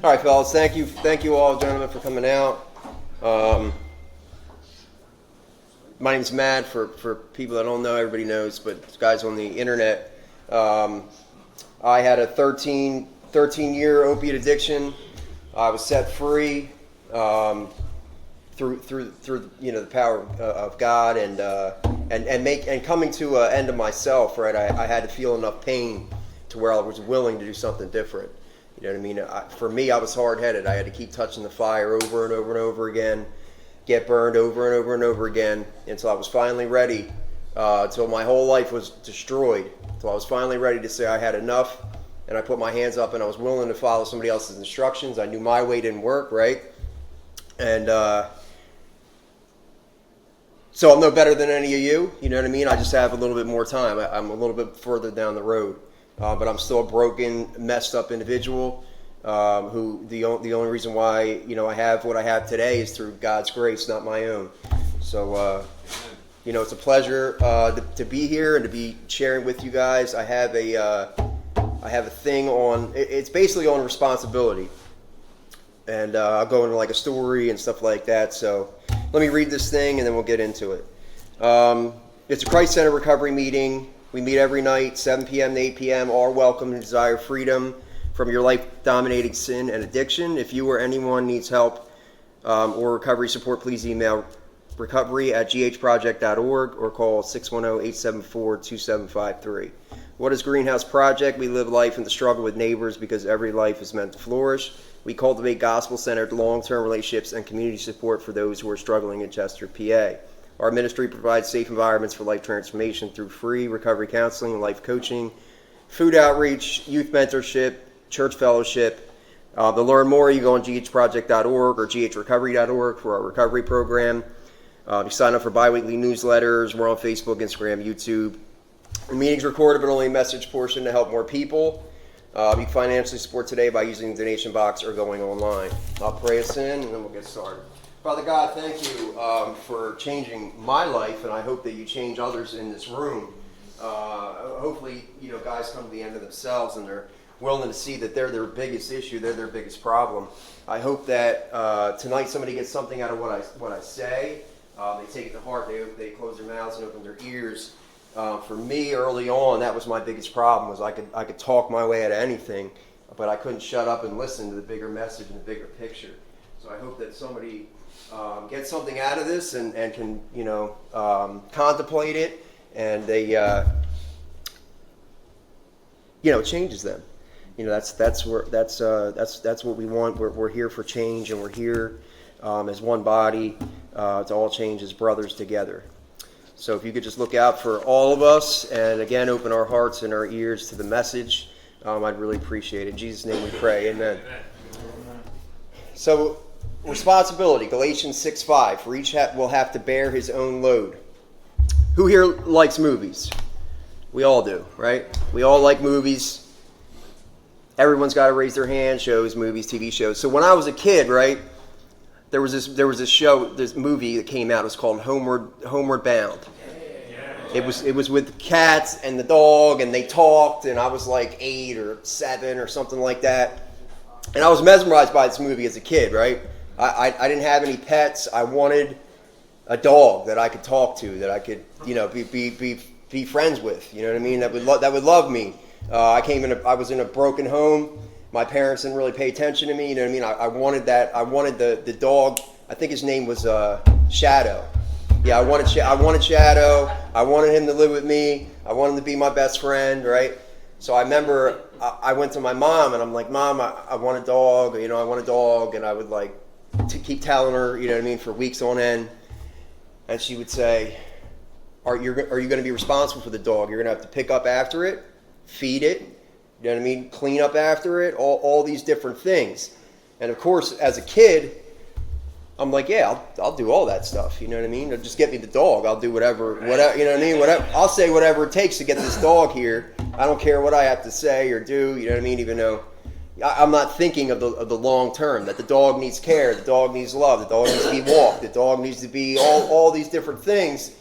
All right, fellas. Thank you all, gentlemen, for coming out. My name's Matt. For people that don't know, everybody knows, but guys on the internet, I had a 13-year opiate addiction. I was set free through the power of God and coming to an end of myself. Right, I had to feel enough pain to where I was willing to do something different. You know what I mean? For me, I was hard-headed. I had to keep touching the fire over and over and over again, get burned over and over and over again, until I was finally ready, until my whole life was destroyed, until I was finally ready to say I had enough, and I put my hands up and I was willing to follow somebody else's instructions. I knew my way didn't work, right? And so I'm no better than any of you, you know what I mean? I just have a little bit more time. I'm a little bit further down the road. But I'm still a broken, messed up individual who the only reason why I have what I have today is through God's grace, not my own. So it's a pleasure to be here and to be sharing with you guys. I have a thing on. It's basically on responsibility, and I'll go into like a story and stuff like that. So let me read this thing and then we'll get into it. It's a Christ Center recovery meeting. We meet every night, 7 p.m. to 8 p.m. All are welcome and desire freedom from your life-dominating sin and addiction. If you or anyone needs help or recovery support, please email recovery@ghproject.org or call 610-874-2753. What is Greenhouse Project? We live life in the struggle with neighbors because every life is meant to flourish. We cultivate gospel-centered long-term relationships and community support for those who are struggling in Chester, PA. Our ministry provides safe environments for life transformation through free recovery counseling, life coaching, food outreach, youth mentorship, church fellowship. To learn more, you go on ghproject.org or ghrecovery.org for our recovery program. You sign up for bi-weekly newsletters. We're on Facebook, Instagram, YouTube. The meeting's recorded, but only a message portion to help more people. You can financially support today by using the donation box or going online. I'll pray us in, and then we'll get started. Father God, thank you for changing my life, and I hope that you change others in this room. Hopefully, guys come to the end of themselves and they're willing to see that they're their biggest issue, they're their biggest problem. I hope that tonight somebody gets something out of what I say. They take it to heart. They close their mouths and open their ears. For me, early on, that was my biggest problem. Was I could talk my way out of anything, but I couldn't shut up and listen to the bigger message and the bigger picture. So I hope that somebody get something out of this and can contemplate it, and they it changes them. That's what we want. We're here for change, and we're here as one body to all change as brothers together. So if you could just look out for all of us, and again open our hearts and our ears to the message, I'd really appreciate it. In Jesus' name we pray. Amen. So. Responsibility, Galatians 6:5. For each will have to bear his own load. Who here likes movies? We all do, right? We all like movies. Everyone's got to raise their hand. Shows, movies, TV shows. So when I was a kid, right, there was this movie that came out. It was called Homeward Bound. It was with cats and the dog, and they talked, and I was like 8 or 7 or something like that. And I was mesmerized by this movie as a kid, right? I didn't have any pets. I wanted a dog that I could talk to, that I could, be friends with. You know what I mean? That would love me. I was in a broken home. My parents didn't really pay attention to me. You know what I mean? I wanted that. I wanted the dog. I think his name was Shadow. Yeah, I wanted Shadow. I wanted him to live with me. I wanted him to be my best friend, right? So I remember I went to my mom and I'm like, Mom, I want a dog. I want a dog. And I would to keep telling her, for weeks on end. And she would say, Are you going to be responsible for the dog? You're going to have to pick up after it, feed it, you know what I mean? Clean up after it, all these different things. And of course, as a kid, I'm like, yeah, I'll do all that stuff. You know what I mean? Just get me the dog. I'll do whatever. You know what I mean? Whatever. I'll say whatever it takes to get this dog here. I don't care what I have to say or do. You know what I mean? Even though I'm not thinking of the long term, that the dog needs care, the dog needs love, the dog needs to be walked, the dog needs to be all these different things.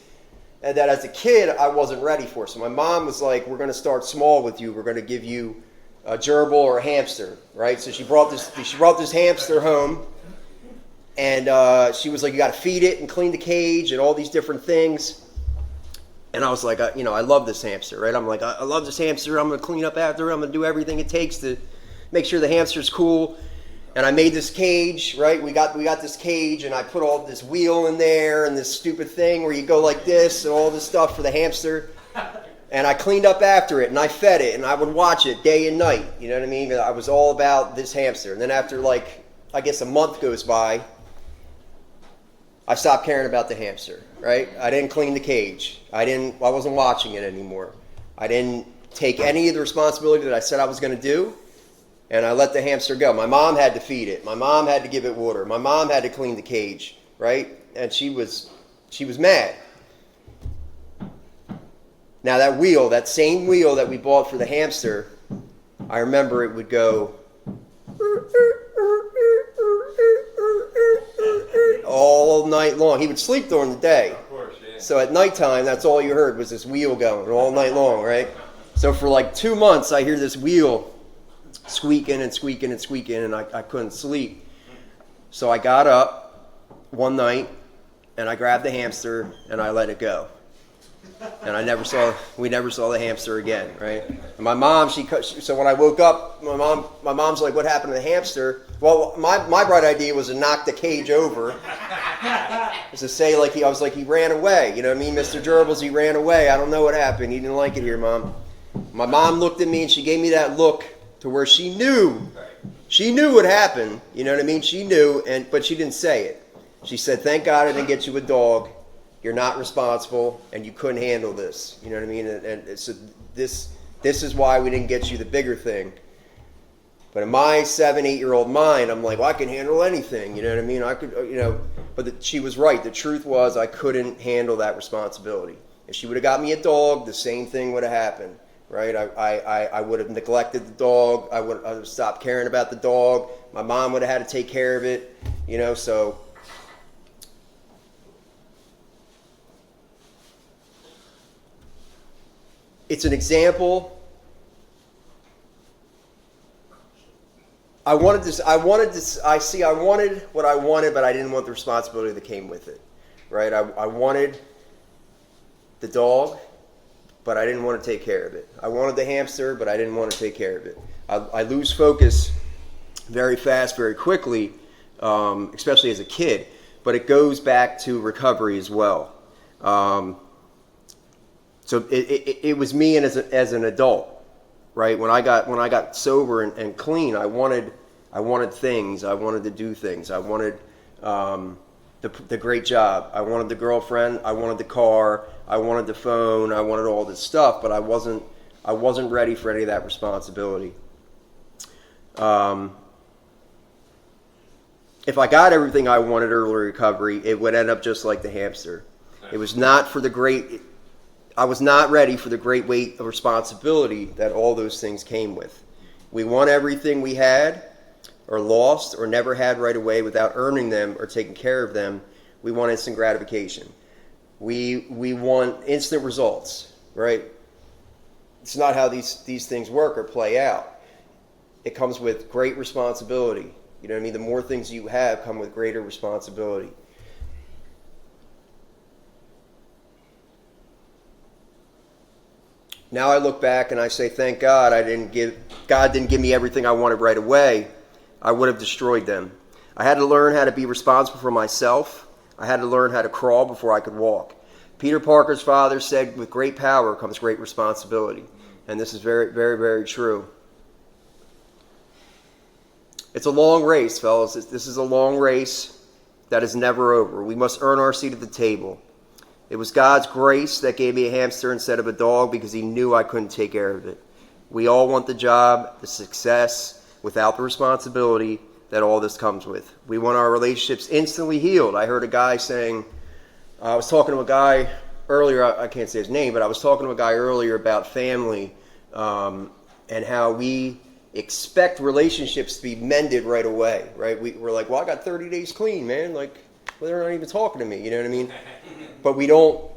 And that as a kid, I wasn't ready for. So my mom was like, we're going to start small with you. We're going to give you a gerbil or a hamster, right? So she brought this hamster home, and she was like, you got to feed it and clean the cage and all these different things. And I was like, I love this hamster, right? I'm like, I love this hamster. I'm going to clean up after her. I'm going to do everything it takes to make sure the hamster's cool. And I made this cage, right? We got this cage, and I put all this wheel in there and this stupid thing where you go like this and all this stuff for the hamster. And I cleaned up after it, and I fed it, and I would watch it day and night. You know what I mean? I was all about this hamster. And then after, like, I guess a month goes by, I stopped caring about the hamster, right? I didn't clean the cage. I wasn't watching it anymore. I didn't take any of the responsibility that I said I was going to do, and I let the hamster go. My mom had to feed it. My mom had to give it water. My mom had to clean the cage, right? And she was mad. Now that same wheel that we bought for the hamster, I remember it would go all night long. He would sleep during the day. Of course, yeah. So at nighttime, that's all you heard was this wheel going all night long, right? So for like 2 months, I hear this wheel squeaking and squeaking and squeaking, and I couldn't sleep. So I got up one night, and I grabbed the hamster, and I let it go. And we never saw the hamster again, right? And my mom, so when I woke up, my mom's like, what happened to the hamster? Well, my bright idea was to knock the cage over. Was to say, I was like, he ran away. You know what I mean? Mr. Gerbils, he ran away. I don't know what happened. He didn't like it here, Mom. My mom looked at me, and she gave me that look to where she knew what happened. You know what I mean? She knew, but she didn't say it. She said, thank God I didn't get you a dog. You're not responsible, and you couldn't handle this. You know what I mean? And so this is why we didn't get you the bigger thing. But in my 7-8-year-old mind, I'm like, well, I can handle anything. You know what I mean? I could, But she was right. The truth was I couldn't handle that responsibility. If she would have got me a dog, the same thing would have happened, right? I would have neglected the dog. I would have stopped caring about the dog. My mom would have had to take care of it. So. It's an example. I wanted what I wanted, but I didn't want the responsibility that came with it, right? I wanted the dog, but I didn't want to take care of it. I wanted the hamster, but I didn't want to take care of it. I lose focus very fast, very quickly, especially as a kid, but it goes back to recovery as well. So it was me and as an adult, right? When I got sober and clean, I wanted things. I wanted to do things. I wanted the great job. I wanted the girlfriend. I wanted the car. I wanted the phone. I wanted all this stuff, but I wasn't ready for any of that responsibility. If I got everything I wanted early recovery, it would end up just like the hamster. It was not for the great. I was not ready for the great weight of responsibility that all those things came with. We want everything we had or lost or never had right away without earning them or taking care of them. We want instant gratification. We want instant results, right? It's not how these things work or play out. It comes with great responsibility. You know what I mean? The more things you have come with greater responsibility. Now I look back and I say, thank God God didn't give me everything I wanted right away. I would have destroyed them. I had to learn how to be responsible for myself. I had to learn how to crawl before I could walk. Peter Parker's father said, with great power comes great responsibility. And this is very, very, very true. It's a long race, fellas. This is a long race that is never over. We must earn our seat at the table. It was God's grace that gave me a hamster instead of a dog because he knew I couldn't take care of it. We all want the job, the success, without the responsibility that all this comes with. We want our relationships instantly healed. I heard a guy saying, I was talking to a guy earlier, I can't say his name, but I was talking to a guy earlier about family and how we expect relationships to be mended right away, right? We're like, well, I got 30 days clean, man. Like, well, they're not even talking to me, you know what I mean? But we don't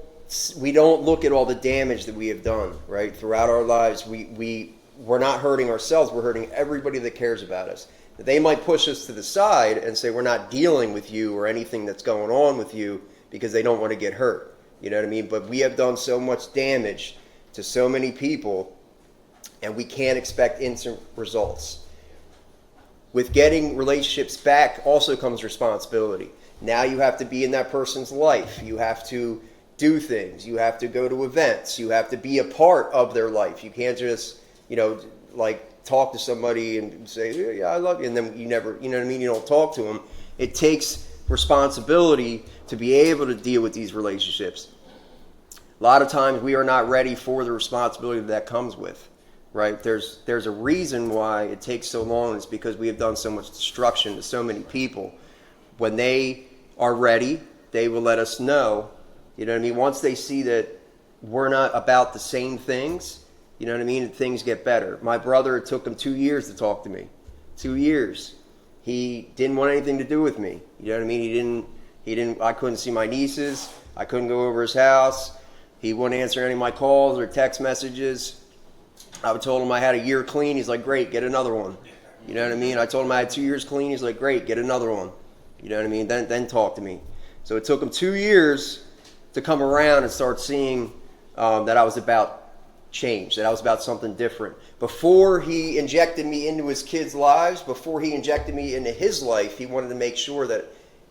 look at all the damage that we have done, right? Throughout our lives, we we're not hurting ourselves, we're hurting everybody that cares about us. They might push us to the side and say we're not dealing with you or anything that's going on with you because they don't want to get hurt. You know what I mean? But we have done so much damage to so many people, and we can't expect instant results. With getting relationships back also comes responsibility. Now you have to be in that person's life. You have to do things. You have to go to events. You have to be a part of their life. You can't just, like talk to somebody and say, yeah, I love you, and then you never, you know what I mean? You don't talk to them. It takes responsibility to be able to deal with these relationships. A lot of times we are not ready for the responsibility that comes with, right? There's a reason why it takes so long. It's because we have done so much destruction to so many people. When they are ready, they will let us know. You know what I mean? Once they see that we're not about the same things, you know what I mean? Things get better. My brother, it took him 2 years to talk to me. 2 years. He didn't want anything to do with me. You know what I mean? He didn't, I couldn't see my nieces. I couldn't go over his house. He wouldn't answer any of my calls or text messages. I told him I had a year clean. He's like, great, get another one. You know what I mean? I told him I had 2 years clean. He's like, great, get another one. You know what I mean? Then talk to me. So it took him 2 years to come around and start seeing that I was about change, that I was about something different. Before he injected me into his kids' lives, before he injected me into his life, he wanted to make sure that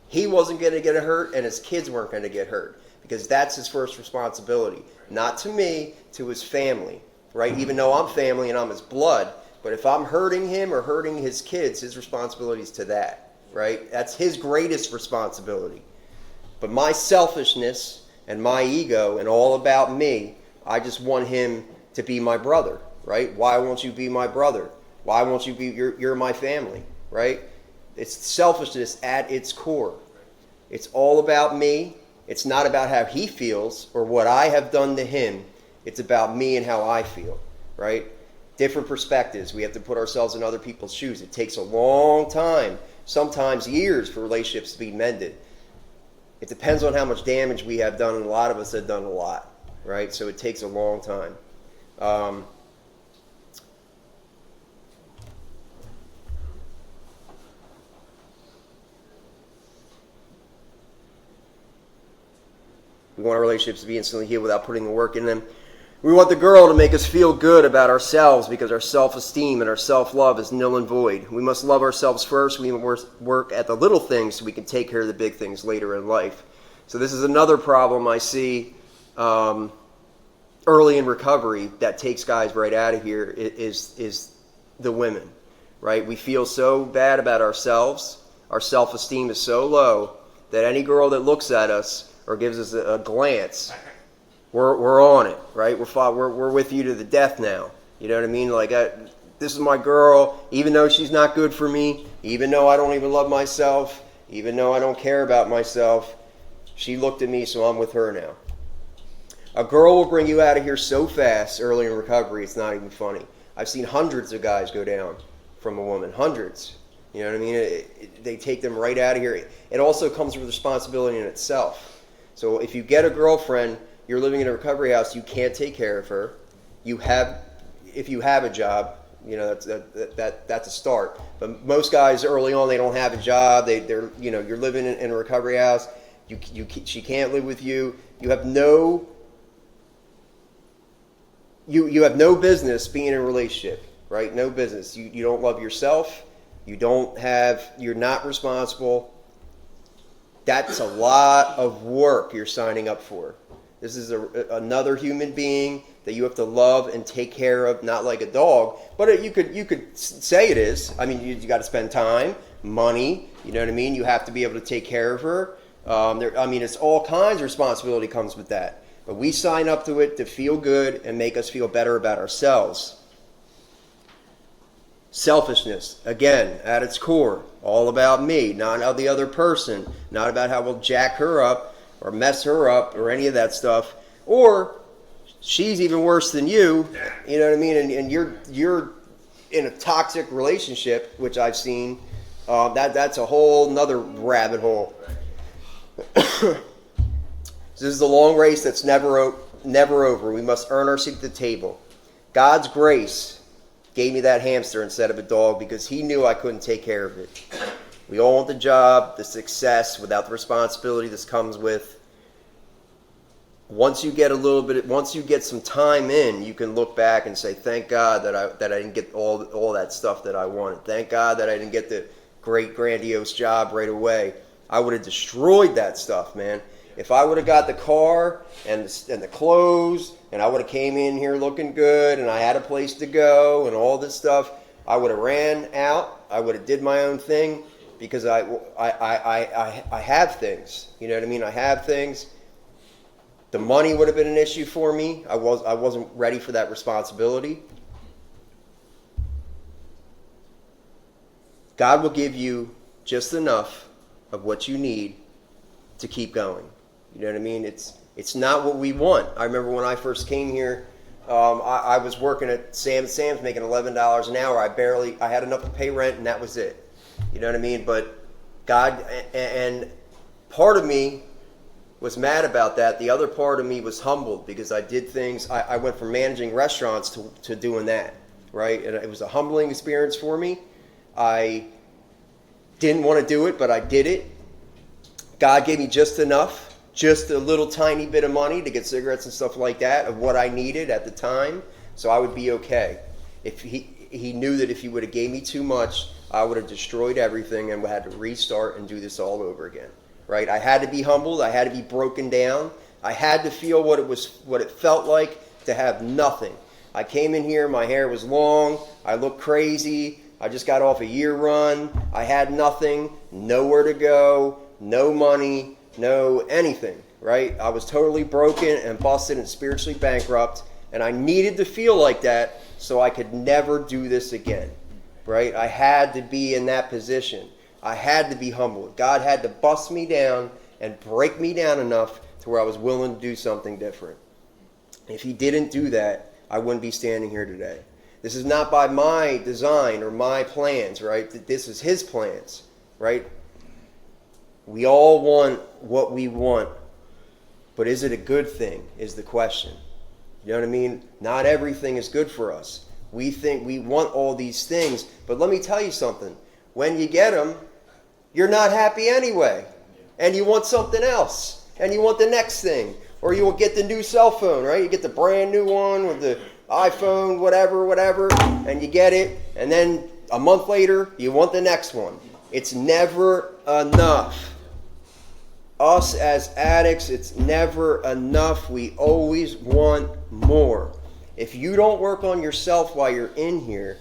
he wasn't going to get hurt and his kids weren't going to get hurt, because that's his first responsibility. Not to me, to his family, right? Even though I'm family and I'm his blood, but if I'm hurting him or hurting his kids, his responsibility is to that, right? That's his greatest responsibility. But my selfishness and my ego and all about me, I just want him to be my brother, right? Why won't you be my brother? Why won't you be, you're my family, right? It's selfishness at its core. It's all about me. It's not about how he feels or what I have done to him. It's about me and how I feel, right? Different perspectives. We have to put ourselves in other people's shoes. It takes a long time, sometimes years, for relationships to be mended. It depends on how much damage we have done, and a lot of us have done a lot, right? So it takes a long time. We want our relationships to be instantly healed without putting the work in them. We want the girl to make us feel good about ourselves, because our self-esteem and our self-love is nil and void. We must love ourselves first. We must work at the little things so we can take care of the big things later in life. So this is another problem I see early in recovery that takes guys right out of here is the women, right? We feel so bad about ourselves. Our self-esteem is so low that any girl that looks at us or gives us a glance, we're on it, right? We're with you to the death now. You know what I mean? Like, this is my girl, even though she's not good for me, even though I don't even love myself, even though I don't care about myself, she looked at me, so I'm with her now. A girl will bring you out of here so fast early in recovery, it's not even funny. I've seen hundreds of guys go down from a woman, hundreds. You know what I mean? They take them right out of here. It also comes with responsibility in itself. So if you get a girlfriend, you're living in a recovery house, you can't take care of her. If you have a job, you know, that's a start. But most guys early on, they don't have a job. They're you know, you're living in a recovery house. She can't live with you. You have no business being in a relationship, right? No business. You don't love yourself. You're not responsible. That's a lot of work you're signing up for. This is another human being that you have to love and take care of, not like a dog. But you could say it is. I mean, you got to spend time, money. You know what I mean? You have to be able to take care of her. It's all kinds of responsibility comes with that. But we sign up to it to feel good and make us feel better about ourselves. Selfishness, again, at its core, all about me, not about the other person, not about how we'll jack her up or mess her up or any of that stuff. Or she's even worse than you, you know what I mean? And you're in a toxic relationship, which I've seen. That's a whole nother rabbit hole. This is the long race that's never over. We must earn our seat at the table. God's grace gave me that hamster instead of a dog because he knew I couldn't take care of it. We all want the job, the success, without the responsibility this comes with. Once you get some time in, you can look back and say, thank God that I didn't get all that stuff that I wanted. Thank God that I didn't get the great grandiose job right away. I would have destroyed that stuff, man. If I would have got the car and the clothes, and I would have came in here looking good, and I had a place to go, and all this stuff, I would have ran out. I would have did my own thing because I have things. You know what I mean? I have things. The money would have been an issue for me. I wasn't ready for that responsibility. God will give you just enough of what you need to keep going. You know what I mean? It's not what we want. I remember when I first came here, I was working at Sam's making $11 an hour. I had enough to pay rent, and that was it. You know what I mean? But God, and part of me was mad about that. The other part of me was humbled because I did things. I went from managing restaurants to doing that, right? And it was a humbling experience for me. I didn't want to do it, but I did it. God gave me just enough, just a little tiny bit of money to get cigarettes and stuff like that of what I needed at the time, so I would be okay. If he knew that if he would have gave me too much, I would have destroyed everything and had to restart and do this all over again. Right? I had to be humbled. I had to be broken down. I had to feel what it felt like to have nothing. I came in here, my hair was long, I looked crazy, I just got off a year run, I had nothing, nowhere to go, no money, no anything, right? I was totally broken and busted and spiritually bankrupt, and I needed to feel like that so I could never do this again, right? I had to be in that position. I had to be humbled. God had to bust me down and break me down enough to where I was willing to do something different. If he didn't do that, I wouldn't be standing here today. This is not by my design or my plans, right? This is his plans, right? We all want what we want, but is it a good thing is the question. You know what I mean? Not everything is good for us. We think we want all these things, but let me tell you something. When you get them, you're not happy anyway, and you want something else, and you want the next thing, or you will get the new cell phone, right? You get the brand new one with the iPhone, whatever, and you get it, and then a month later, you want the next one. It's never enough. Us as addicts, it's never enough. We always want more. If you don't work on yourself while you're in here,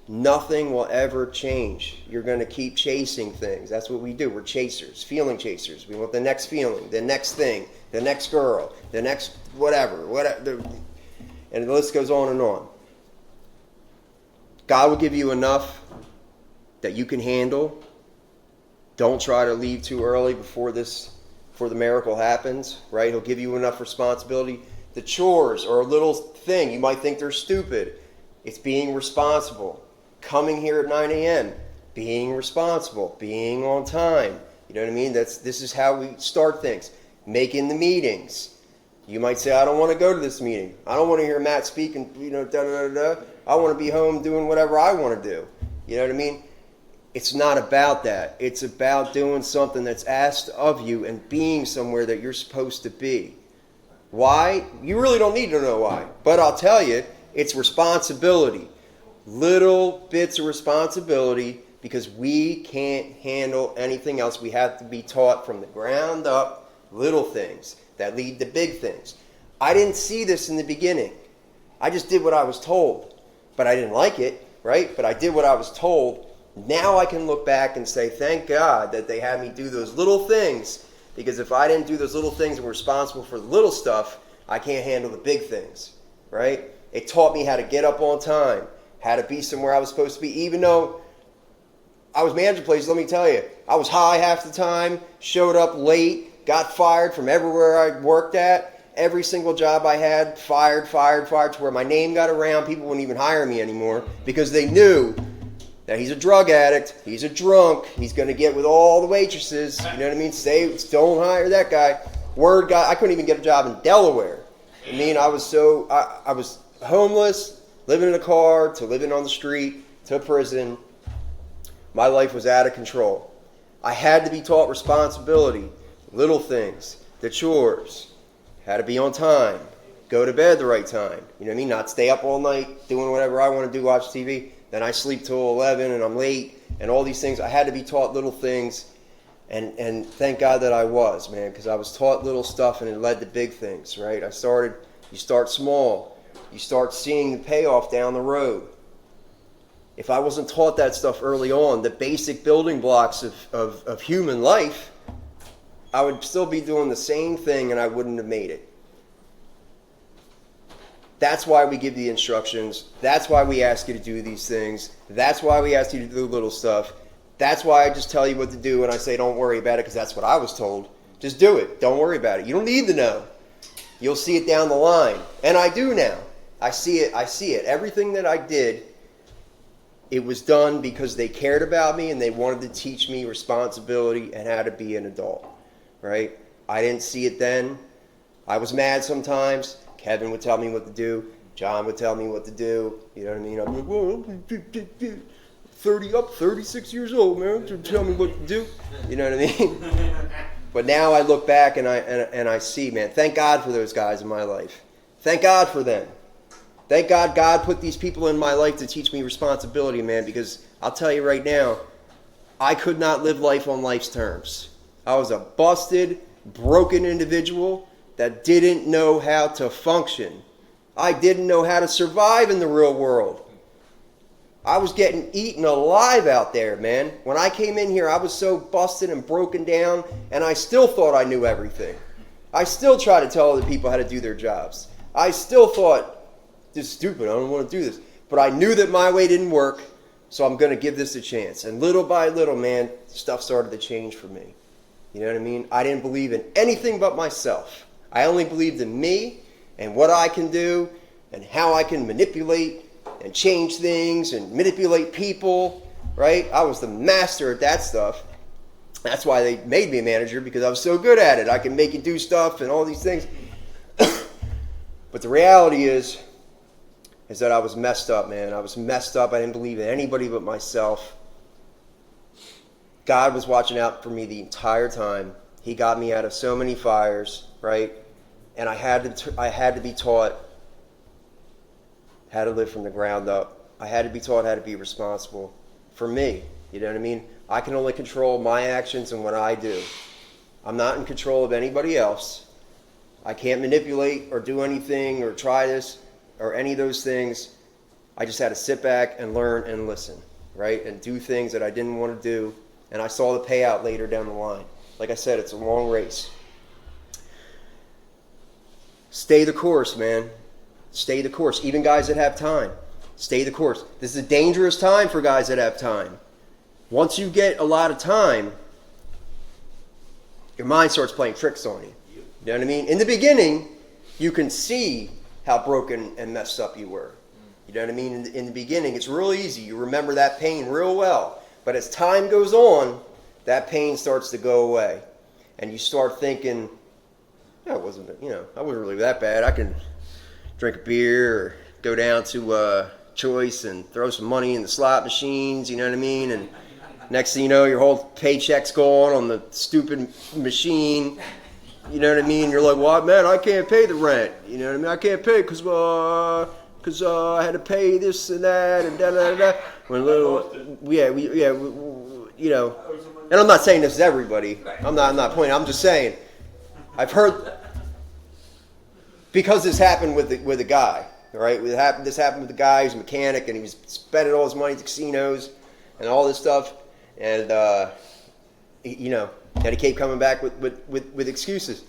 nothing will ever change. You're going to keep chasing things. That's what we do. We're chasers, feeling chasers. We want the next feeling, the next thing, the next girl, the next whatever. And the list goes on and on. God will give you enough that you can handle. Don't try to leave too early before the miracle happens, right? He'll give you enough responsibility. The chores are a little thing. You might think they're stupid. It's being responsible. Coming here at 9 a.m., being responsible, being on time. You know what I mean? This is how we start things. Making the meetings. You might say, I don't want to go to this meeting. I don't want to hear Matt speak and, I want to be home doing whatever I want to do. You know what I mean? It's not about that. It's about doing something that's asked of you and being somewhere that you're supposed to be. Why? You really don't need to know why. But I'll tell you, it's responsibility. Little bits of responsibility because we can't handle anything else. We have to be taught from the ground up little things that lead to big things. I didn't see this in the beginning. I just did what I was told. But I didn't like it, right? But I did what I was told. Now I can look back and say, thank God that they had me do those little things, because if I didn't do those little things and were responsible for the little stuff, I can't handle the big things, right? It taught me how to get up on time, how to be somewhere I was supposed to be, even though I was managing places. Let me tell you, I was high half the time, showed up late, got fired from everywhere I worked at. Every single job I had, fired, to where my name got around. People wouldn't even hire me anymore because they knew that he's a drug addict, he's a drunk, he's going to get with all the waitresses. You know what I mean? Don't hire that guy. Word got, I couldn't even get a job in Delaware. I mean, I was homeless, living in a car to living on the street to prison, my life was out of control. I had to be taught responsibility, little things, the chores, had to be on time, go to bed the right time. You know what I mean? Not stay up all night doing whatever I want to do, watch TV. Then I sleep till 11 and I'm late and all these things. I had to be taught little things. And thank God that I was, man, because I was taught little stuff and it led to big things, right? You start small. You start seeing the payoff down the road. If I wasn't taught that stuff early on, the basic building blocks of human life, I would still be doing the same thing and I wouldn't have made it. That's why we give the instructions. That's why we ask you to do these things. That's why we ask you to do little stuff. That's why I just tell you what to do and I say don't worry about it because that's what I was told. Just do it. Don't worry about it. You don't need to know. You'll see it down the line. And I do now. I see it. Everything that I did, it was done because they cared about me and they wanted to teach me responsibility and how to be an adult. Right? I didn't see it then. I was mad sometimes. Kevin would tell me what to do. John would tell me what to do. You know what I mean? I'm like, well, 36 years old, man, to tell me what to do. You know what I mean? But now I look back and I see, man, thank God for those guys in my life. Thank God for them. Thank God God put these people in my life to teach me responsibility, man, because I'll tell you right now, I could not live life on life's terms. I was a busted, broken individual that didn't know how to function. I didn't know how to survive in the real world. I was getting eaten alive out there, man. When I came in here, I was so busted and broken down, and I still thought I knew everything. I still tried to tell other people how to do their jobs. I still thought, this is stupid, I don't want to do this. But I knew that my way didn't work, so I'm going to give this a chance. And little by little, man, stuff started to change for me. You know what I mean? I didn't believe in anything but myself. I only believed in me and what I can do and how I can manipulate and change things and manipulate people, right? I was the master at that stuff. That's why they made me a manager, because I was so good at it. I can make you do stuff and all these things. But the reality is that I was messed up, man. I was messed up. I didn't believe in anybody but myself. God was watching out for me the entire time. He got me out of so many fires, right? And I had to be taught how to live from the ground up. I had to be taught how to be responsible for me. You know what I mean? I can only control my actions and what I do. I'm not in control of anybody else. I can't manipulate or do anything or try this or any of those things. I just had to sit back and learn and listen, right? And do things that I didn't want to do. And I saw the payout later down the line. Like I said, it's a long race. Stay the course, man. Stay the course. Even guys that have time, stay the course. This is a dangerous time for guys that have time. Once you get a lot of time, your mind starts playing tricks on you. You know what I mean? In the beginning, you can see how broken and messed up you were. You know what I mean? In the beginning, it's real easy. You remember that pain real well. But as time goes on, that pain starts to go away. And you start thinking, I wasn't really that bad. I can drink a beer or go down to Choice and throw some money in the slot machines, you know what I mean? And next thing you know, your whole paycheck's gone on the stupid machine. You know what I mean? You're like, well, man, I can't pay the rent. You know what I mean? I can't pay because I had to pay this and that and da-da-da-da. You know. And I'm not saying this is everybody. I'm not pointing. I'm just saying, I've heard, because this happened with the guy, right? This happened with the guy who's a mechanic, and he was spending all his money at casinos and all this stuff, and and he kept coming back with excuses.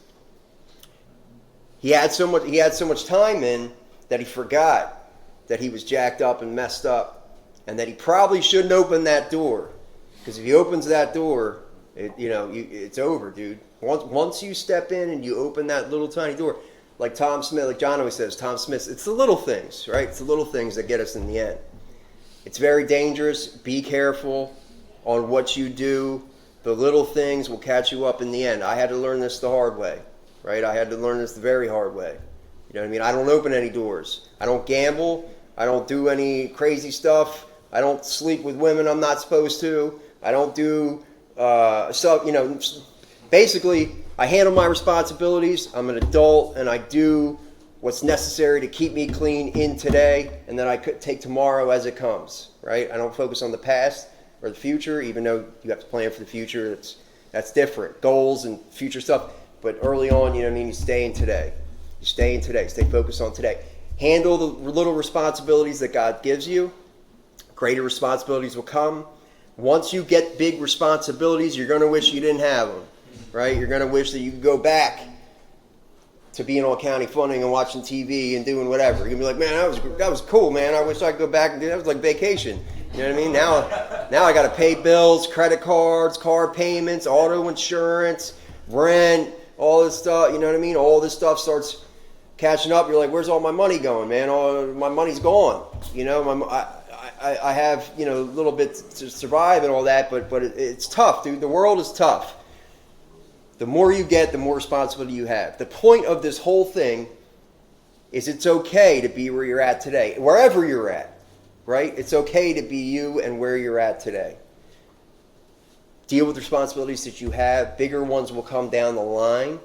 He had so much time in that he forgot that he was jacked up and messed up, and that he probably shouldn't open that door, because if he opens that door, it's over, dude. Once you step in and you open that little tiny door, like Tom Smith, like John always says, Tom Smith, it's the little things, right? It's the little things that get us in the end. It's very dangerous. Be careful on what you do. The little things will catch you up in the end. I had to learn this the hard way, right? I had to learn this the very hard way. You know what I mean? I don't open any doors. I don't gamble. I don't do any crazy stuff. I don't sleep with women I'm not supposed to. I don't do stuff, basically I handle my responsibilities. I'm an adult and I do what's necessary to keep me clean in today, and then I could take tomorrow as it comes, right? I don't focus on the past or the future, even though you have to plan for the future. That's different, goals and future stuff. But early on, you stay in today. You stay in today. Stay focused on today. Handle the little responsibilities that God gives you. Greater responsibilities will come. Once you get big responsibilities, you're going to wish you didn't have them, right? You're going to wish that you could go back to being on county funding and watching TV and doing whatever. You're going to be like, man, that was cool, man. I wish I could go back and do that. That was like vacation. You know what I mean? Now I got to pay bills, credit cards, car payments, auto insurance, rent, all this stuff. You know what I mean? All this stuff starts catching up. You're like, where's all my money going, man? All my money's gone. I have, a little bit to survive and all that, but it's tough, dude. The world is tough. The more you get, the more responsibility you have. The point of this whole thing is it's okay to be where you're at today, wherever you're at, right? It's okay to be you and where you're at today. Deal with responsibilities that you have. Bigger ones will come down the line,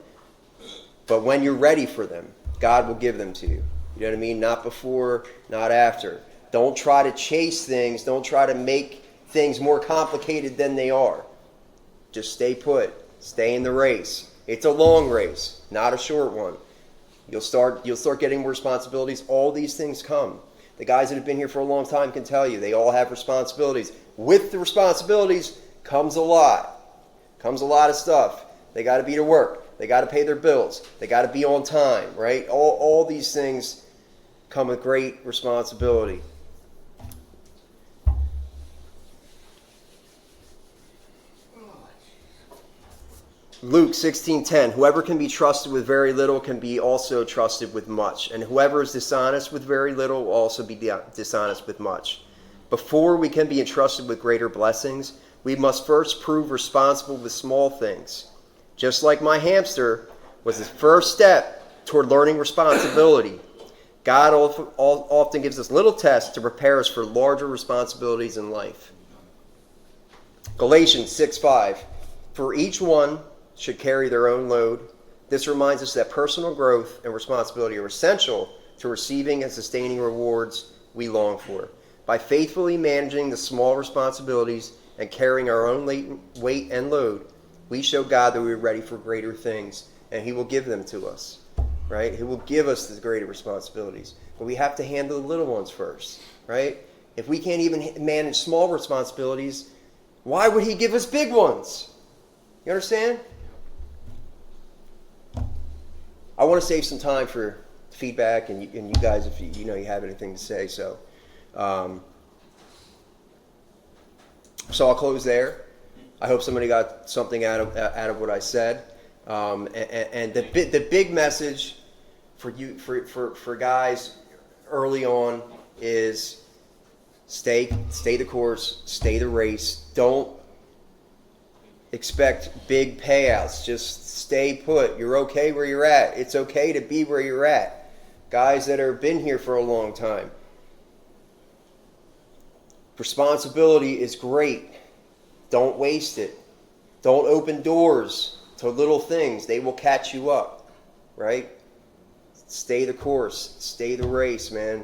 but when you're ready for them, God will give them to you. You know what I mean? Not before, not after. Don't try to chase things. Don't try to make things more complicated than they are. Just stay put. Stay in the race. It's a long race, not a short one. You'll start getting more responsibilities. All these things come. The guys that have been here for a long time can tell you they all have responsibilities. With the responsibilities comes a lot. Comes a lot of stuff. They got to be to work. They got to pay their bills. They got to be on time, right? All these things come with great responsibility. Luke 16:10, whoever can be trusted with very little can be also trusted with much. And whoever is dishonest with very little will also be dishonest with much. Before we can be entrusted with greater blessings, we must first prove responsible with small things. Just like my hamster was the first step toward learning responsibility, God often gives us little tests to prepare us for larger responsibilities in life. Galatians 6:5, for each one should carry their own load. This reminds us that personal growth and responsibility are essential to receiving and sustaining rewards we long for. By faithfully managing the small responsibilities and carrying our own weight and load, we show God that we're ready for greater things, and He will give them to us, right? He will give us the greater responsibilities. But we have to handle the little ones first, right? If we can't even manage small responsibilities, why would He give us big ones? You understand? I want to save some time for feedback and you guys, if you have anything to say. So I'll close there. I hope somebody got something out of what I said. And the big message for you for guys early on is stay the course, stay the race. Don't expect big payouts. Just stay put. You're okay where you're at. It's okay to be where you're at. Guys that have been here for a long time. Responsibility is great. Don't waste it. Don't open doors to little things. They will catch you up, right? Stay the course. Stay the race, man.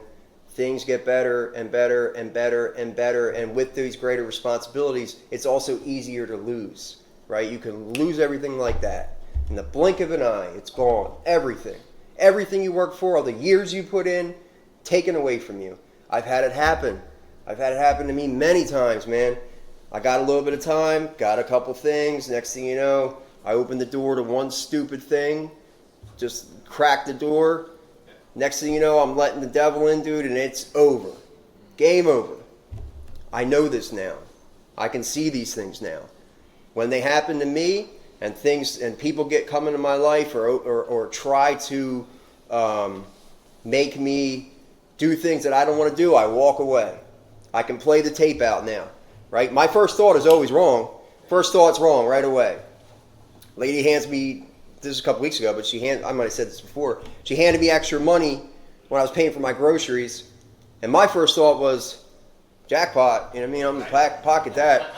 Things get better and better and better and better. And with these greater responsibilities, it's also easier to lose, right? You can lose everything like that. In the blink of an eye, it's gone. Everything. Everything you worked for, all the years you put in, taken away from you. I've had it happen. I've had it happen to me many times, man. I got a little bit of time, got a couple things. Next thing you know, I opened the door to one stupid thing, just cracked the door. Next thing you know, I'm letting the devil in, dude, and it's over. Game over. I know this now. I can see these things now. When they happen to me, and people come into my life or try to make me do things that I don't want to do, I walk away. I can play the tape out now, right? My first thought is always wrong. First thought's wrong right away. Lady hands me, this is a couple weeks ago, but I might have said this before. She handed me extra money when I was paying for my groceries, And my first thought was, jackpot, you know what I mean? I'm going to pocket that.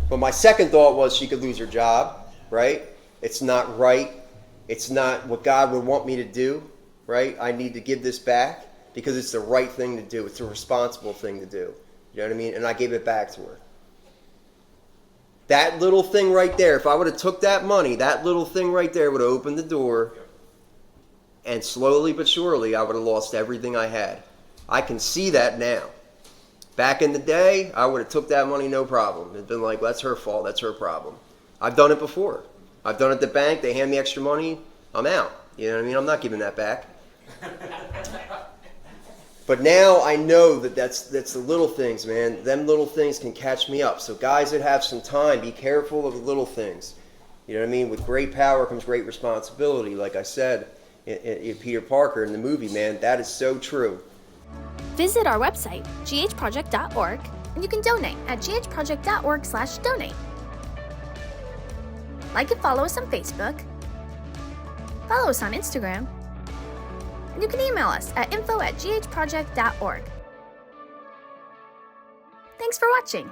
But my second thought was she could lose her job, right? It's not right. It's not what God would want me to do, right? I need to give this back because it's the right thing to do. It's the responsible thing to do. You know what I mean? And I gave it back to her. That little thing right there, if I would have took that money, that little thing right there would have opened the door, and slowly but surely I would have lost everything I had. I can see that now. Back in the day, I would have took that money no problem. It'd been like, that's her fault, that's her problem. I've done it before. I've done it at the bank, they hand me extra money, I'm out. You know what I mean? I'm not giving that back. But now I know that that's the little things, man. Them little things can catch me up. So guys that have some time, be careful of the little things. You know what I mean? With great power comes great responsibility. Like I said in Peter Parker in the movie, man, that is so true. Visit our website, ghproject.org, and you can donate at ghproject.org/donate. Like and follow us on Facebook. Follow us on Instagram. And you can email us at info@ghproject.org. Thanks for watching.